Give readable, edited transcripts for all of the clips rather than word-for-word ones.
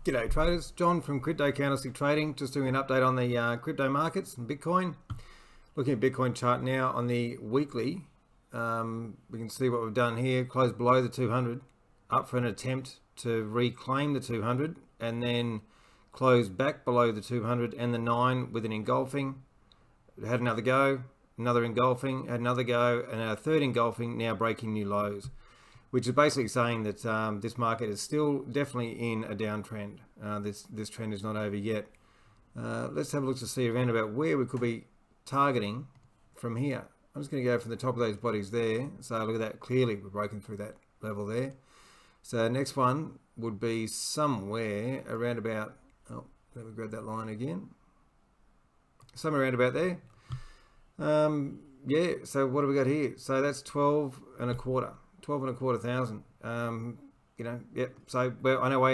G'day traders, John from Crypto Candlestick Trading, just doing an update on the crypto markets and Bitcoin. Looking at Bitcoin chart now on the weekly, we can see what we've done here, closed below the 200, up for an attempt to reclaim the 200 and then close back below the 200 and the 9 with an engulfing. Had another go, another engulfing, had another go, and a third engulfing, now breaking new lows, which is basically saying that this market is still definitely in a downtrend. This trend is not over yet. Let's have a look to see around about where we could be targeting from here. I'm just going to go from the top of those bodies there. So look at that, clearly we're broken through that level there. So next one would be somewhere around about, oh, let me grab that line again. Somewhere around about there. Yeah, so what have we got here? So that's 12 and a quarter. 12,250 thousand. Yep. So I know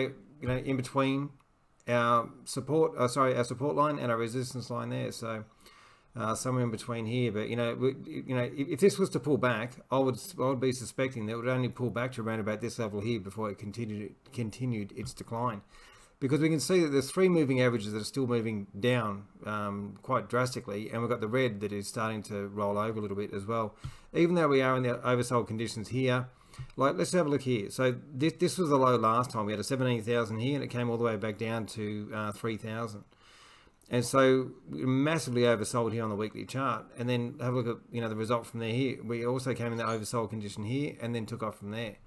in between our support, our support line and our resistance line there. So somewhere in between here. But if this was to pull back, I would be suspecting that it would only pull back to around about this level here before it continued its decline. Because we can see that there's three moving averages that are still moving down quite drastically, and we've got the red that is starting to roll over a little bit as well. Even though we are in the oversold conditions here, like let's have a look here. So this was the low last time. We had a 17,000 here, and it came all the way back down to 3,000. And so we're massively oversold here on the weekly chart. And then have a look at the result from there here. We also came in the oversold condition here, and then took off from there.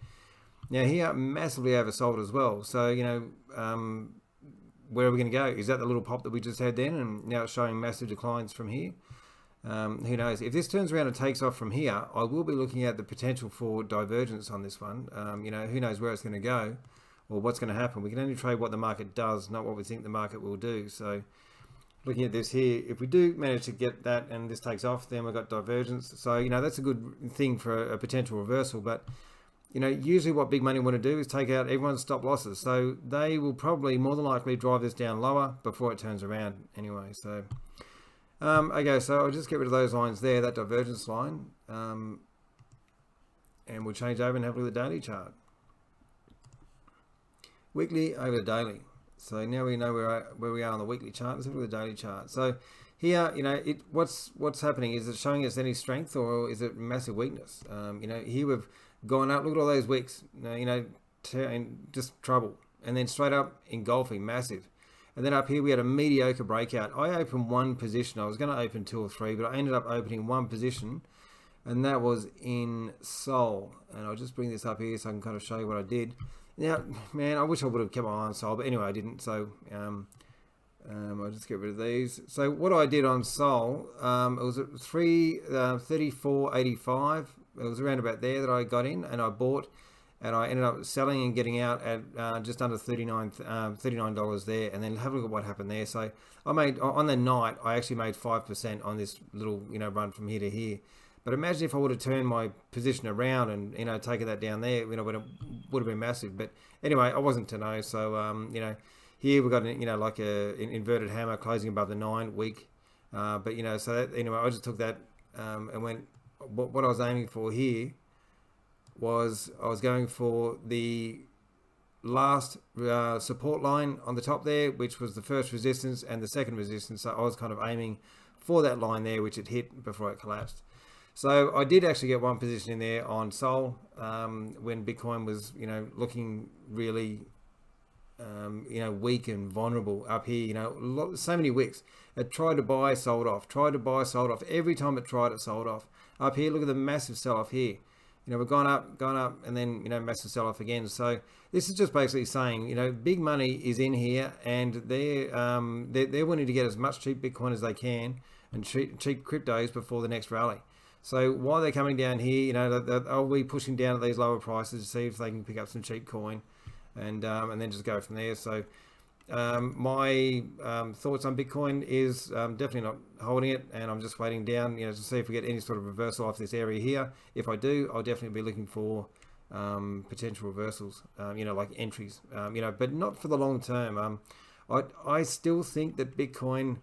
Now here, massively oversold as well. So, where are we going to go? Is that the little pop that we just had then? And now it's showing massive declines from here. Who knows? If this turns around and takes off from here, I will be looking at the potential for divergence on this one. Who knows where it's going to go or what's going to happen. We can only trade what the market does, not what we think the market will do. So looking at this here, if we do manage to get that and this takes off, then we've got divergence. So, that's a good thing for a potential reversal. But usually what big money want to do is take out everyone's stop losses. So they will probably more than likely drive this down lower before it turns around anyway. So, okay, so I'll just get rid of those lines there, that divergence line. And we'll change over and have a look at the daily chart. Weekly over the daily. So now we know where we are on the weekly chart. Let's have a look at the daily chart. So here, what's happening? Is it showing us any strength or is it massive weakness? Here we've gone up, look at all those wicks, just trouble. And then straight up, engulfing, massive. And then up here, we had a mediocre breakout. I opened one position. I was going to open two or three, but I ended up opening one position, and that was in Sol. And I'll just bring this up here so I can kind of show you what I did. Now, man, I wish I would have kept my eye on Sol, but anyway, I didn't. So I'll just get rid of these. So what I did on Sol, it was at 34.85. It was around about there that I got in and I bought, and I ended up selling and getting out at just under $39 there. And then have a look at what happened there. So I made, on the night, I actually made 5% on this little, run from here to here. But imagine if I would have turned my position around and, taken that down there, it would have been massive. But anyway, I wasn't to know. So, here we've got, like an inverted hammer closing above the 9 week. But, so that, anyway, I just took that and went, what I was aiming for here was I was going for the last support line on the top there, which was the first resistance and the second resistance. So I was kind of aiming for that line there, which it hit before it collapsed. So I did actually get one position in there on Sol when Bitcoin was, looking really, weak and vulnerable up here. So many wicks. It tried to buy, sold off. Tried to buy, sold off. Every time it tried, it sold off. Up here, look at the massive sell-off here. We've gone up, and then, massive sell-off again. So this is just basically saying, big money is in here, and they're wanting to get as much cheap Bitcoin as they can and cheap cryptos before the next rally. So while they're coming down here, they'll be pushing down at these lower prices to see if they can pick up some cheap coin, and then just go from there. So my thoughts on Bitcoin is definitely not holding it, and I'm just waiting down, to see if we get any sort of reversal off this area here. If I do, I'll definitely be looking for potential reversals, like entries, but not for the long term. I still think that Bitcoin,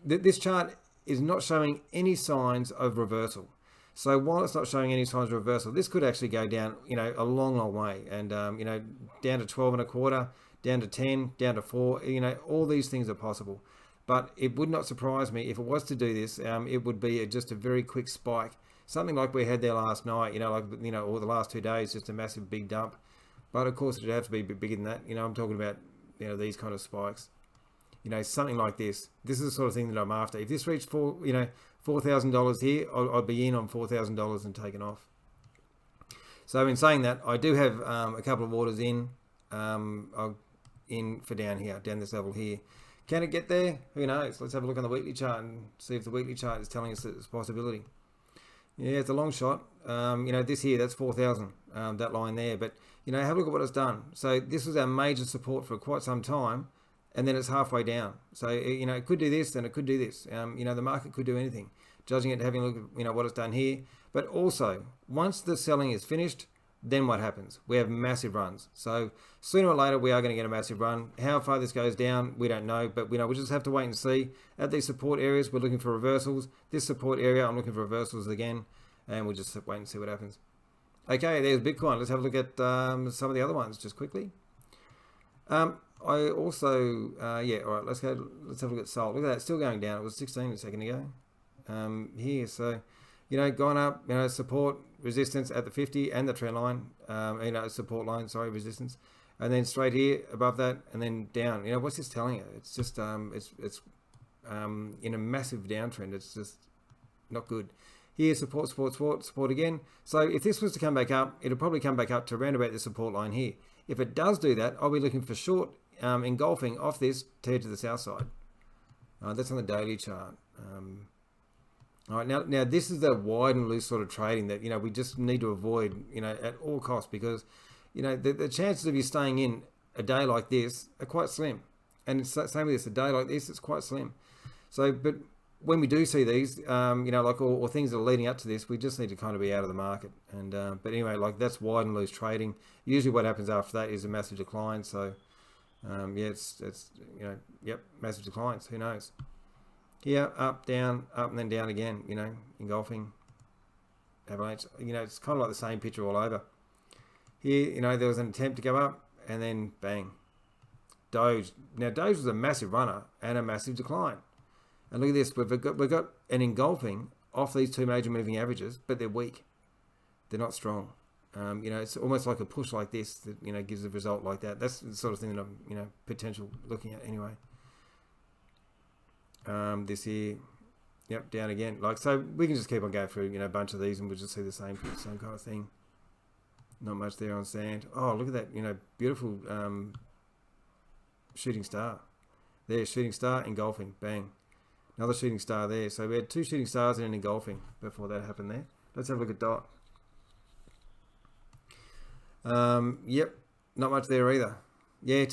this chart is not showing any signs of reversal. So while it's not showing any signs of reversal, this could actually go down, a long, long way, and down to 12 and a quarter, down to 10, down to 4. All these things are possible. But it would not surprise me if it was to do this. It would be just a very quick spike, something like we had there last night. Or the last 2 days, just a massive big dump. But of course, it'd have to be a bit bigger than that. I'm talking about these kind of spikes. Something like this. This is the sort of thing that I'm after. If this reached $4,000 here, I'd be in on $4,000 and taken off. So in saying that, I do have a couple of orders in for down here, down this level here. Can it get there? Who knows? Let's have a look on the weekly chart and see if the weekly chart is telling us that it's a possibility. Yeah, it's a long shot. This here, that's 4,000, that line there. But, have a look at what it's done. So this was our major support for quite some time, and then it's halfway down. So, it could do this, and it could do this. The market could do anything, judging it, having a look at, what it's done here. But also, once the selling is finished, then what happens? We have massive runs. So sooner or later, we are going to get a massive run. How far this goes down, we don't know. But, we just have to wait and see. At these support areas, we're looking for reversals. This support area, I'm looking for reversals again. And we'll just wait and see what happens. Okay, there's Bitcoin. Let's have a look at some of the other ones just quickly. I also, all right, let's have a look at SOL. Look at that, still going down. It was 16 a second ago. Here, so, going up, support, resistance at the 50 and the trend line, support line, resistance. And then straight here above that and then down. What's this telling you? It's just, it's in a massive downtrend. It's just not good. Here, support again. So if this was to come back up, it'll probably come back up to around about the support line here. If it does do that, I'll be looking for short engulfing off this to head to the south side. That's on the daily chart. All right, now this is the wide and loose sort of trading that we just need to avoid at all costs, because the chances of you staying in a day like this are quite slim, and it's same with this, a day like this, it's quite slim. So, but when we do see these, or things that are leading up to this, we just need to kind of be out of the market. And but anyway, that's wide and loose trading. Usually, what happens after that is a massive decline. So, it's massive declines. Who knows? Here, up, and then down again. Engulfing, avalanche. It's kind of like the same picture all over. Here, there was an attempt to go up, and then bang. Doge. Now, Doge was a massive runner and a massive decline. And look at this, we've got an engulfing off these two major moving averages, but they're weak. They're not strong. It's almost like a push like this that, gives a result like that. That's the sort of thing that I'm, potential looking at anyway. This here, yep, down again. So we can just keep on going through, a bunch of these and we'll just see the same kind of thing. Not much there on sand. Oh, look at that, beautiful shooting star. There, shooting star, engulfing, bang. Another shooting star there. So we had two shooting stars and an engulfing before that happened there. Let's have a look at DOT. Yep, not much there either. Yeah, it's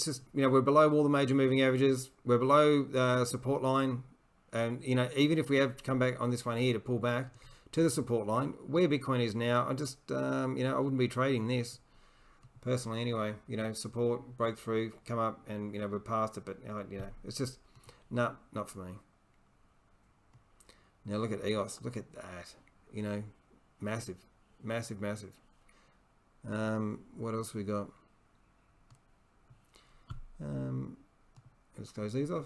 just we're below all the major moving averages. We're below the support line, and even if we have come back on this one here to pull back to the support line where Bitcoin is now, I just I wouldn't be trading this personally anyway. Support, breakthrough, come up, and we're past it, but it's just. No, not for me. Now look at EOS. Look at that. Massive. What else we got? Let's close these off.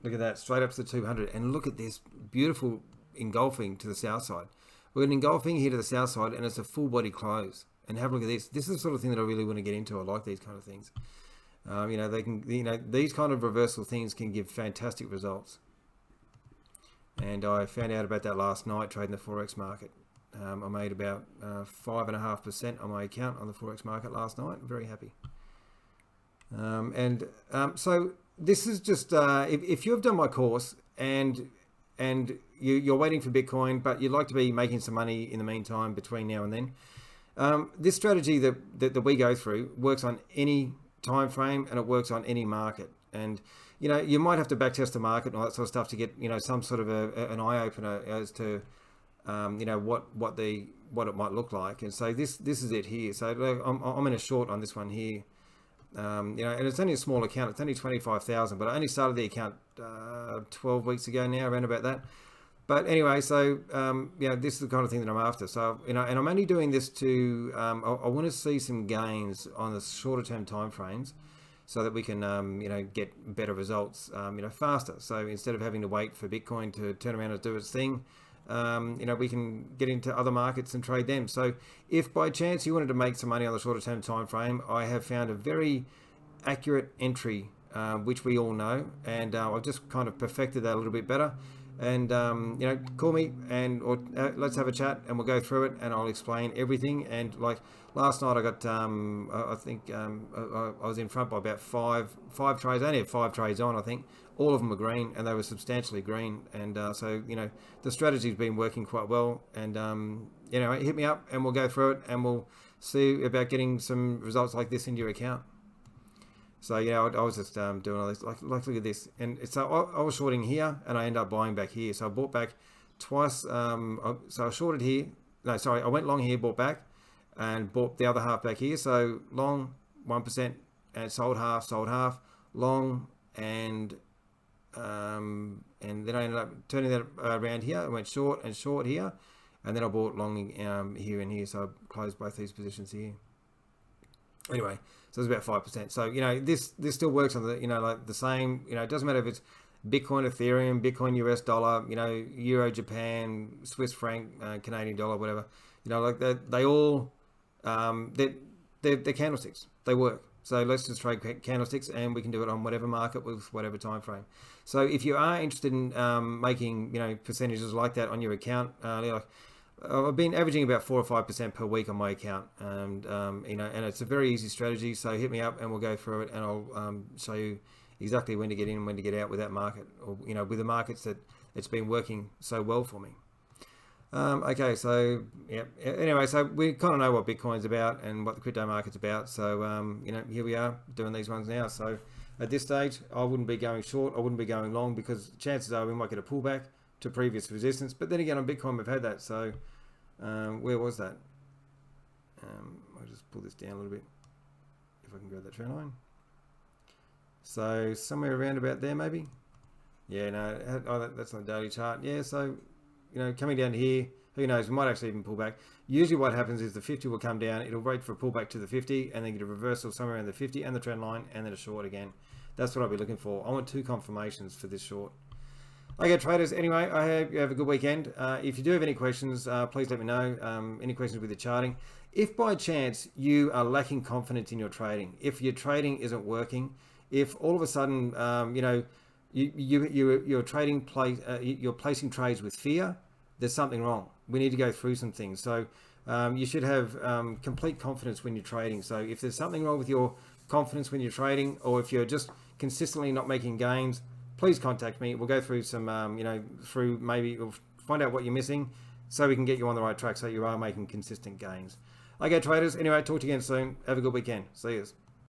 Look at that. Straight up to the 200. And look at this beautiful engulfing to the south side. We're going engulfing here to the south side, and it's a full body close. And have a look at this. This is the sort of thing that I really want to get into. I like these kind of things. They can, these kind of reversal things can give fantastic results. And I found out about that last night trading the Forex market. I made about 5.5% on my account on the Forex market last night. I'm very happy. So this is just, if you've done my course and you're waiting for Bitcoin, but you'd like to be making some money in the meantime between now and then, this strategy that we go through works on any time frame, and it works on any market. And you might have to backtest the market and all that sort of stuff to get some sort of an eye opener as to what it might look like. And so this is it here. So I'm in a short on this one here. And it's only a small account. It's only 25,000, but I only started the account 12 weeks ago now, around about that. But anyway, so this is the kind of thing that I'm after. So and I'm only doing this to I want to see some gains on the shorter term time frames, so that we can get better results faster. So instead of having to wait for Bitcoin to turn around and do its thing, we can get into other markets and trade them. So if by chance you wanted to make some money on the shorter term time frame, I have found a very accurate entry, which we all know, and I've just kind of perfected that a little bit better. And call me or let's have a chat and we'll go through it and I'll explain everything. And like last night I got I think I was in front by about five trades. I only had 5 trades on. I think all of them were green and they were substantially green. And so the strategy's been working quite well. And hit me up and we'll go through it and we'll see about getting some results like this into your account. So I was just doing all this, like look at this, and so I was shorting here, and I ended up buying back here. So I bought back twice. So I shorted here. No, sorry, I went long here, bought back, and bought the other half back here. So long 1%, and sold half, long, and then I ended up turning that around here. I went short and short here, and then I bought long here and here. So I closed both these positions here. Anyway, so it's about 5%. So this still works on the like the same. It doesn't matter if it's Bitcoin, Ethereum, Bitcoin, US dollar, Euro, Japan, Swiss franc, Canadian dollar, whatever. Like they all they're candlesticks. They work. So let's just trade candlesticks, and we can do it on whatever market with whatever time frame. So if you are interested in making percentages like that on your account, I've been averaging about 4 or 5% per week on my account, and and it's a very easy strategy. So hit me up and we'll go through it, and I'll show you exactly when to get in and when to get out with that market, or with the markets that it's been working so well for me. Okay, so yeah. Anyway, so we kind of know what Bitcoin's about and what the crypto market's about. So here we are doing these ones now. So at this stage, I wouldn't be going short. I wouldn't be going long, because chances are we might get a pullback to previous resistance. But then again, on Bitcoin, we've had that. So where was that? I'll just pull this down a little bit if I can grab that trend line. So somewhere around about there, maybe. Yeah, no, that's on the daily chart. Yeah, so coming down here, who knows? We might actually even pull back. Usually, what happens is the 50 will come down. It'll wait for a pullback to the 50, and then get a reversal somewhere around the 50 and the trend line, and then a short again. That's what I'll be looking for. I want 2 confirmations for this short. Okay, traders, anyway, I hope you have a good weekend. If you do have any questions, please let me know. Any questions with the charting. If by chance you are lacking confidence in your trading, if your trading isn't working, if all of a sudden, you're trading you're placing trades with fear, there's something wrong. We need to go through some things. So you should have complete confidence when you're trading. So if there's something wrong with your confidence when you're trading, or if you're just consistently not making gains, please contact me. We'll go through some, maybe we'll find out what you're missing, so we can get you on the right track so you are making consistent gains. Okay, traders. Anyway, talk to you again soon. Have a good weekend. See you.